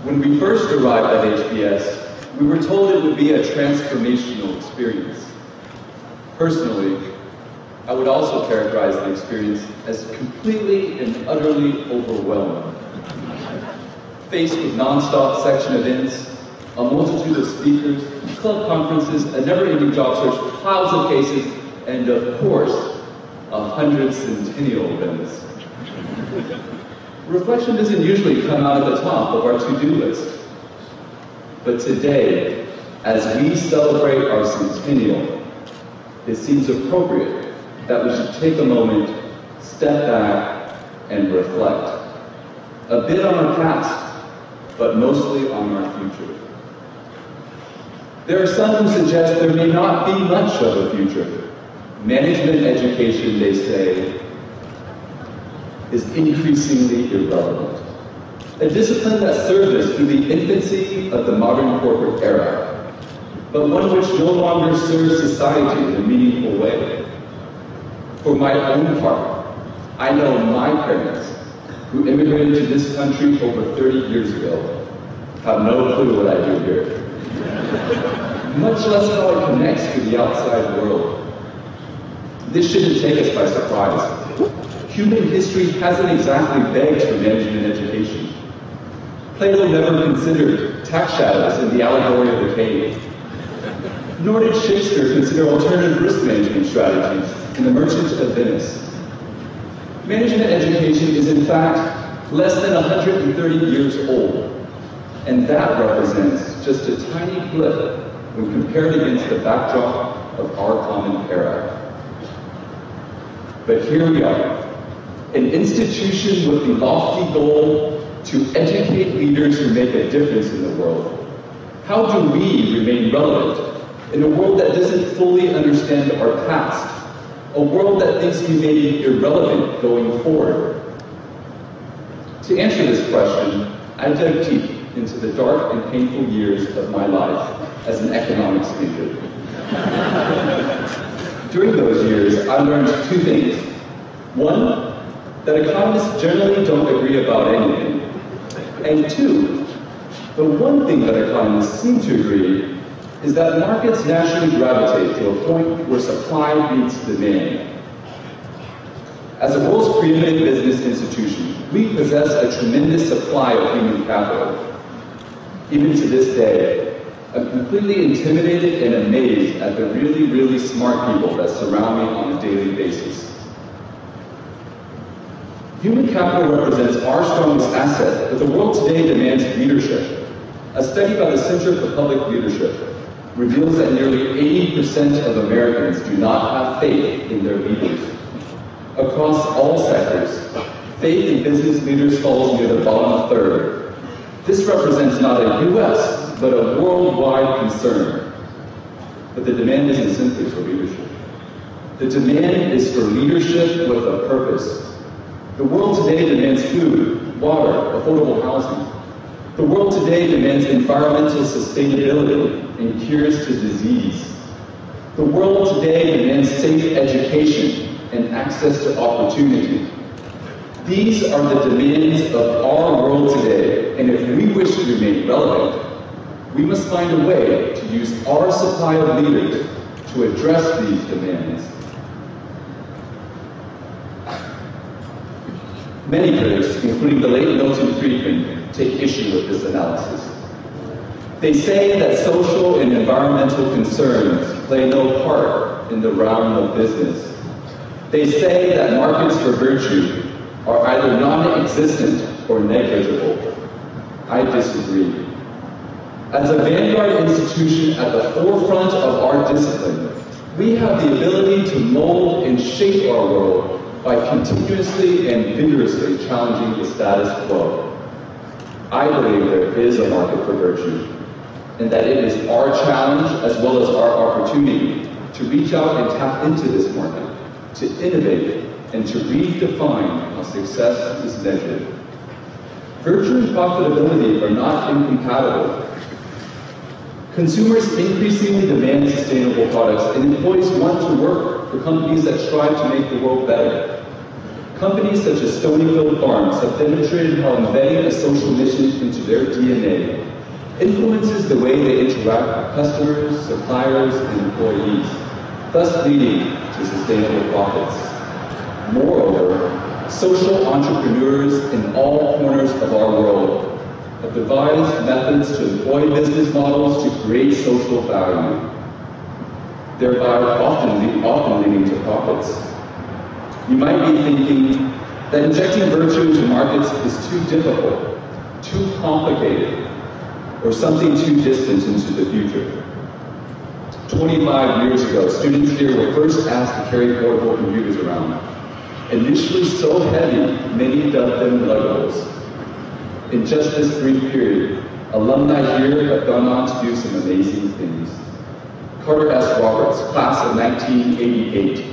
When we first arrived at HBS, we were told it would be a transformational experience. Personally, I would also characterize the experience as completely and utterly overwhelming. Faced with non-stop section events, a multitude of speakers, club conferences, a never-ending job search, piles of cases, and of course, 100 Centennial events. Reflection doesn't usually come out at the top of our to-do list. But today, as we celebrate our Centennial, it seems appropriate that we should take a moment, step back, and reflect. A bit on our past, but mostly on our future. There are some who suggest there may not be much of a future. Management education, they say, is increasingly irrelevant. A discipline that served us through the infancy of the modern corporate era, but one which no longer serves society in a meaningful way. For my own part, I know my parents, who immigrated to this country over 30 years ago, have no clue what I do here. Much less how it connects to the outside world. This shouldn't take us by surprise. Human history hasn't exactly begged for management education. Plato never considered tax shadows in the allegory of the cave. Nor did Shakespeare consider alternative risk management strategies in The Merchant of Venice. Management education is in fact less than 130 years old, and that represents just a tiny blip when compared against the backdrop of our common era. But here we are, an institution with the lofty goal to educate leaders who make a difference in the world. How do we remain relevant in a world that doesn't fully understand our past? A world that thinks we may be irrelevant going forward? To answer this question, I dug deep into the dark and painful years of my life as an economics major. During those years, I learned two things. One, that economists generally don't agree about anything. And two, the one thing that economists seem to agree is that markets naturally gravitate to a point where supply meets demand. As the world's preeminent business institution, we possess a tremendous supply of human capital. Even to this day, I'm completely intimidated and amazed at the really, really smart people that surround me on a daily basis. Human capital represents our strongest asset, but the world today demands leadership. A study by the Center for Public Leadership reveals that nearly 80% of Americans do not have faith in their leaders. Across all sectors, faith in business leaders falls near the bottom third. This represents not a U.S., but a worldwide concern. But the demand isn't simply for leadership. The demand is for leadership with a purpose. The world today demands food, water, affordable housing. The world today demands environmental sustainability and cures to disease. The world today demands safe education and access to opportunity. These are the demands of our world today, and if we wish to remain relevant, we must find a way to use our supply of leaders to address these demands. Many critics, including the late Milton Friedman, take issue with this analysis. They say that social and environmental concerns play no part in the realm of business. They say that markets for virtue are either non-existent or negligible. I disagree. As a vanguard institution at the forefront of our discipline, we have the ability to mold and shape our world by continuously and vigorously challenging the status quo. I believe there is a market for virtue, and that it is our challenge as well as our opportunity to reach out and tap into this market, to innovate, and to redefine how success is measured. Virtue and profitability are not incompatible. Consumers increasingly demand sustainable products, and employees want to work for companies that strive to make the world better. Companies such as Stonyfield Farms have demonstrated how embedding a social mission into their DNA influences the way they interact with customers, suppliers, and employees, thus leading to sustainable profits. Moreover, social entrepreneurs in all corners of our world have devised methods to employ business models to create social value, thereby often leading to profits. You might be thinking that injecting virtue into markets is too difficult, too complicated, or something too distant into the future. 25 years ago, students here were first asked to carry portable computers around. Initially so heavy, many dubbed them luggables. In just this brief period, alumni here have gone on to do some amazing things. Carter S. Roberts, class of 1988,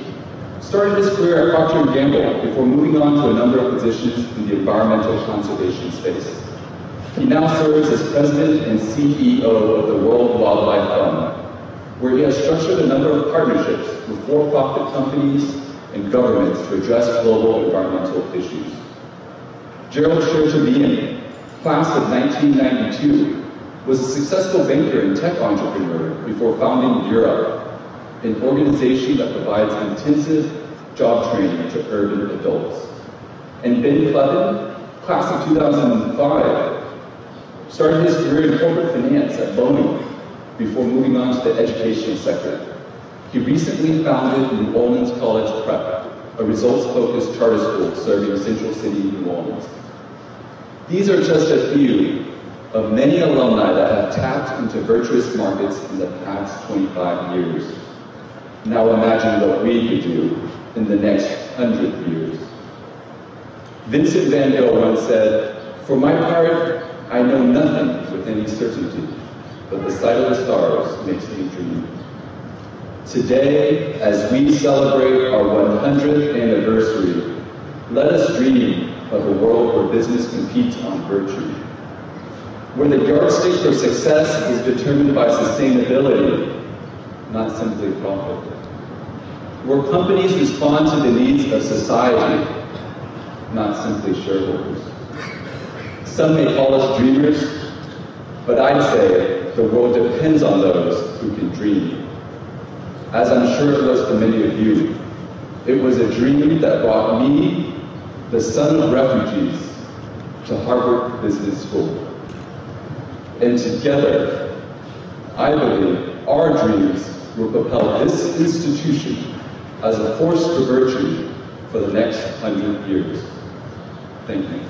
started his career at Procter & Gamble before moving on to a number of positions in the environmental conservation space. He now serves as president and CEO of the World Wildlife Fund, where he has structured a number of partnerships with for-profit companies and governments to address global environmental issues. Gerald Chertovian, class of 1992, was a successful banker and tech entrepreneur before founding Bureau, an organization that provides intensive job training to urban adults. And Ben Clevin, class of 2005, started his career in corporate finance at Boeing before moving on to the education sector. He recently founded New Orleans College Prep, a results-focused charter school serving Central City, New Orleans. These are just a few of many alumni that have tapped into virtuous markets in the past 25 years. Now imagine what we could do in the next 100 years. Vincent van Gogh once said, "For my part, I know nothing with any certainty, but the sight of the stars makes me dream." Today, as we celebrate our 100th anniversary, let us dream of a world where business competes on virtue, where the yardstick for success is determined by sustainability, not simply profit, where companies respond to the needs of society, not simply shareholders. Some may call us dreamers, but I'd say the world depends on those who can dream. As I'm sure it was for many of you, it was a dream that brought me, the son of refugees, to Harvard Business School. And together, I believe our dreams will propel this institution as a force for virtue for the next 100 years. Thank you.